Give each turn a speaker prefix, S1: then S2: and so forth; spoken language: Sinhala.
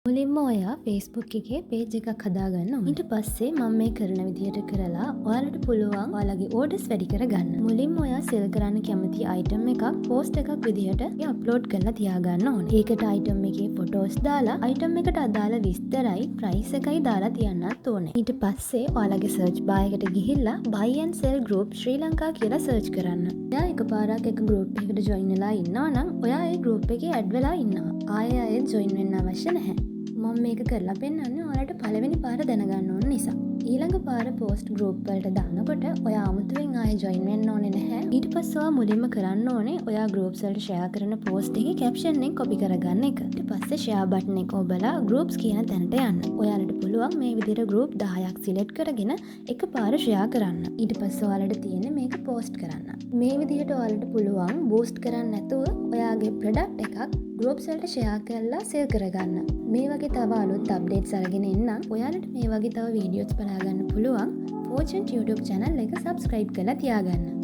S1: මුලින්ම ඔයා Facebook එකේ page එකක් හදාගන්න ඕනේ. ඊට පස්සේ මම මේ කරන විදිහට කරලා ඔයාලට පුළුවන් ඔයාලගේ orders වැඩි කරගන්න. මුලින්ම ඔයා sell කරන්න කැමති item එකක් post එකක් විදිහට upload කරලා තියාගන්න ඕනේ. ඒකට item එකේ photos දාලා item එකට අදාළ විස්තරයි price එකයි දාලා තියන්නත් ඕනේ. ඊට පස්සේ ඔයාලගේ search bar එකට ගිහිල්ලා buy and sell group ශ්‍රී ලංකා කියලා search කරන්න. ඔයා එකපාරක් එක group එකකට join වෙලා ඉන්නවා නම් ඔයා ඒ group එකේ add වෙලා ඉන්නවා. ආයෙත් join වෙන්න අවශ්‍ය නැහැ. මම මේක කරලා පෙන්නන්නේ ඔයාලට පළවෙනි පාර දැනගන්න ඕන නිසා. ඊළඟ පාර post group වලට දානකොට ඔයා අමුතුවෙන් ආයෙ join වෙන්න ඕනේ නැහැ. ඊට පස්සේ ඔයා මුලින්ම කරන්න ඕනේ ඔයා groups වලට share කරන post එකේ caption එක copy කරගන්න එක. ඊට පස්සේ share button එක ඔබලා groups කියන තැනට යන්න. ඔයාලට පුළුවන් මේ විදිහට group 10ක් select කරගෙන එකපාර share කරන්න. ඊට පස්සේ ඔයාලට තියෙන්නේ මේක post කරන්න. මේ විදිහට ඔයාලට පුළුවන් boost කරන්න නැතුව ඔයාගේ product එකක් groups වලට share කරලා sell කරගන්න. මේ වගේ තව අලුත් අප්ඩේට්ස් අරගෙන එන්නම්. ඔයාලට මේ වගේ තව වීඩියෝස් බලාගන්න පුළුවන්. Fortune YouTube channel එක subscribe කරලා තියාගන්න.